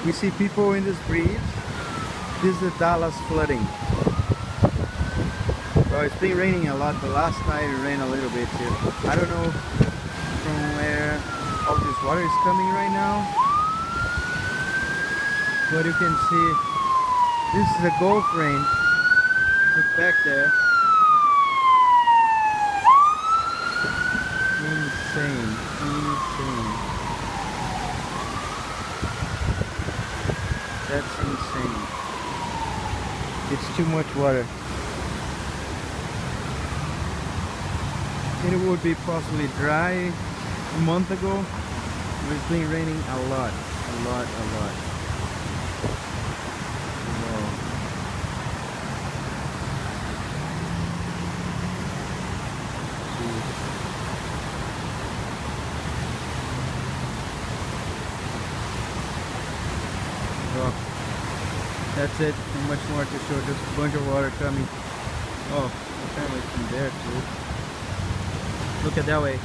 We see people in this bridge. This is the Dallas flooding. Well, it's been raining a lot, but last night it rained a little bit too. I don't know from where all this water is coming right now, but you can see this is a Gulf rain. Look back there. Insane, insane. That's insane. It's too much water. It would be possibly dry a month ago, but it's been raining a lot. Wow. Well, that's it. Not much more to show. Just a bunch of water coming. Oh, apparently from there too. Look at that way.